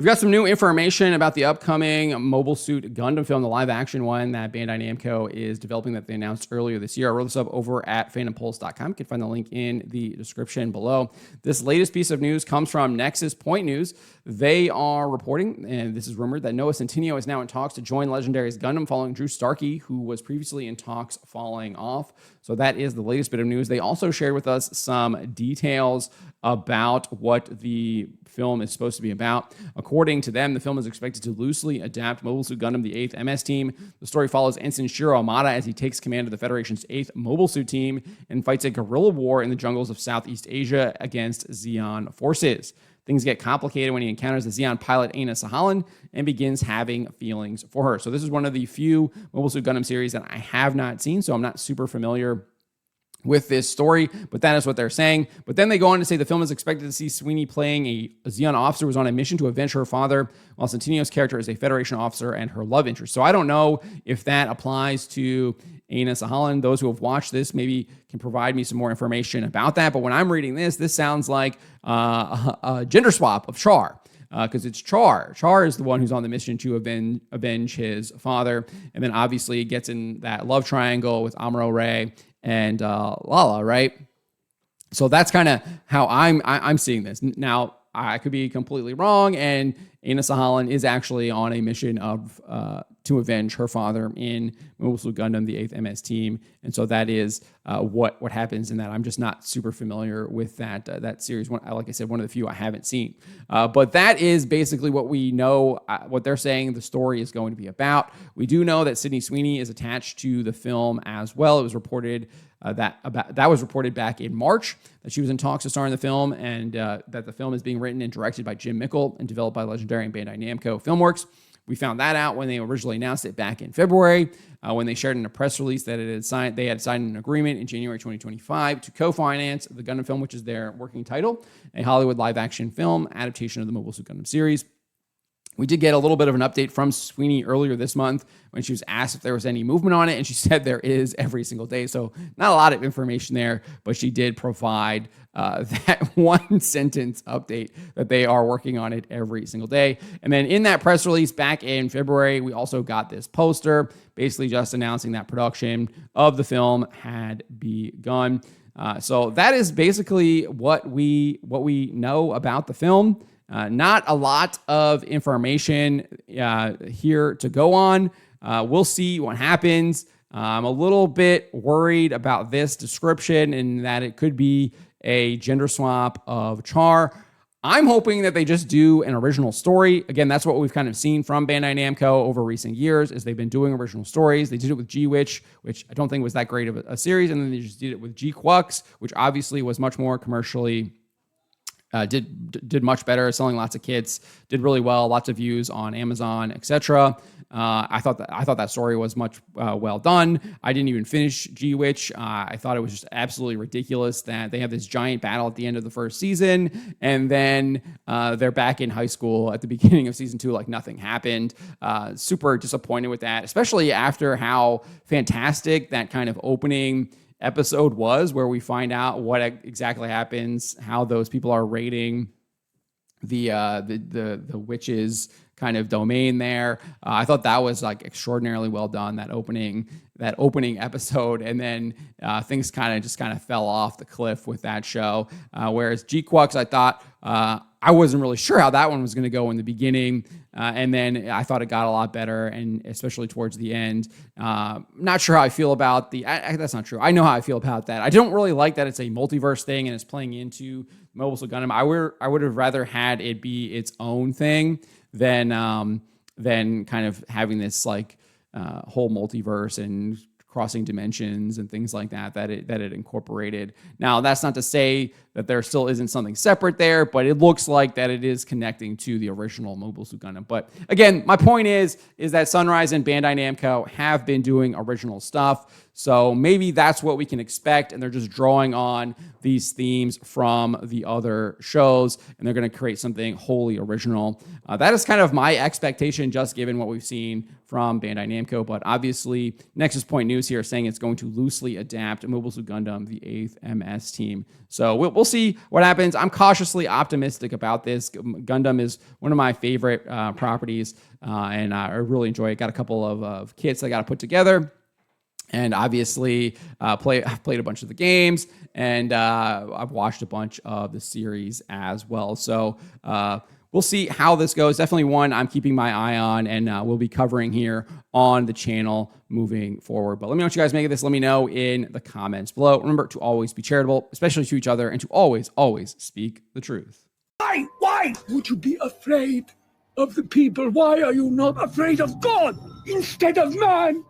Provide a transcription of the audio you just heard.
We've got some new information about the upcoming Mobile Suit Gundam film, the live-action one that Bandai Namco is developing that they announced earlier this year. I wrote this up over at fandompulse.com. You can find the link in the description below. This latest piece of news comes from Nexus Point News. They are reporting, and this is rumored, that Noah Centineo is now in talks to join Legendary's Gundam following Drew Starkey, who was previously in talks falling off. So that is the latest bit of news. They also shared with us some details about what the film is supposed to be about. According to them, the film is expected to loosely adapt Mobile Suit Gundam, the 8th MS team. The story follows Ensign Shiro Amada as he takes command of the Federation's 8th Mobile Suit team and fights a guerrilla war in the jungles of Southeast Asia against Zeon forces. Things get complicated when he encounters the Zeon pilot Aina Sahalan and begins having feelings for her. So this is one of the few Mobile Suit Gundam series that I have not seen, so I'm not super familiar with this story, but that is what they're saying. But then they go on to say the film is expected to see Sweeney playing a Zeon officer who was on a mission to avenge her father, while Centinio's character is a Federation officer and her love interest. So I don't know if that applies to Aina Sahalan. Those who have watched this maybe can provide me some more information about that. But when I'm reading this sounds like a gender swap of Char. Because it's Char. Char is the one who's on the mission to avenge his father. And then obviously gets in that love triangle with Amuro Ray and Lala, right? So that's kind of how I'm seeing this. Now, I could be completely wrong, and Aina Sahalan is actually on a mission of to avenge her father in Mobile Suit Gundam, the 8th MS team, and so that is what happens in that. I'm just not super familiar with that series. Like I said, one of the few I haven't seen. But that is basically what we know, what they're saying the story is going to be about. We do know that Sydney Sweeney is attached to the film as well. It was reported that was reported back in March that she was in talks to star in the film, and that the film is being written and directed by Jim Mickle and developed by Legendary and Bandai Namco Filmworks. We found that out when they originally announced it back in February, when they shared in a press release that they had signed an agreement in January 2025 to co-finance the Gundam film, which is their working title, a Hollywood live-action film adaptation of the Mobile Suit Gundam series. We did get a little bit of an update from Sweeney earlier this month when she was asked if there was any movement on it, and she said there is every single day. So not a lot of information there, but she did provide that one sentence update that they are working on it every single day. And then in that press release back in February, we also got this poster basically just announcing that production of the film had begun. So that is basically what we know about the film. Not a lot of information here to go on. We'll see what happens. I'm a little bit worried about this description and that it could be a gender swap of Char. I'm hoping that they just do an original story. Again, that's what we've kind of seen from Bandai Namco over recent years, is they've been doing original stories. They did it with G-Witch, which I don't think was that great of a series, and then they just did it with G-Quux, which obviously was much more commercially did much better, selling lots of kits, did really well, lots of views on Amazon, etc. I thought that story was much well done. I didn't even finish G-Witch. I thought it was just absolutely ridiculous that they have this giant battle at the end of the first season, and then they're back in high school at the beginning of season 2 like nothing happened. Super disappointed with that, especially after how fantastic that kind of opening episode was, where we find out what exactly happens, how those people are raiding the witches kind of domain there. I thought that was like extraordinarily well done, that opening episode, and then things kind of fell off the cliff with that show. Whereas G-Quux, I thought I wasn't really sure how that one was going to go in the beginning, and then I thought it got a lot better, and especially towards the end. Not sure how I feel about that's not true. I know how I feel about that. I don't really like that it's a multiverse thing and it's playing into Mobile Suit Gundam. I would have rather had it be its own thing than kind of having this like whole multiverse and crossing dimensions and things like that it incorporated. Now, that's not to say that there still isn't something separate there, but it looks like that it is connecting to the original Mobile Suit Gundam. But again, my point is that Sunrise and Bandai Namco have been doing original stuff, so maybe that's what we can expect, and they're just drawing on these themes from the other shows, and they're going to create something wholly original. That is kind of my expectation, just given what we've seen from Bandai Namco, but obviously Nexus Point News here saying it's going to loosely adapt Mobile Suit Gundam, the 8th MS team. So we'll we'll see what happens. I'm cautiously optimistic about this. Gundam is one of my favorite properties, and I really enjoy it. Got a couple of kits I got to put together. And obviously, I've played a bunch of the games, and I've watched a bunch of the series as well. So we'll see how this goes. Definitely one I'm keeping my eye on, and we'll be covering here on the channel moving forward. But let me know what you guys make of this. Let me know in the comments below. Remember to always be charitable, especially to each other, and to always speak the truth. Why would you be afraid of the people? Why are you not afraid of God instead of man?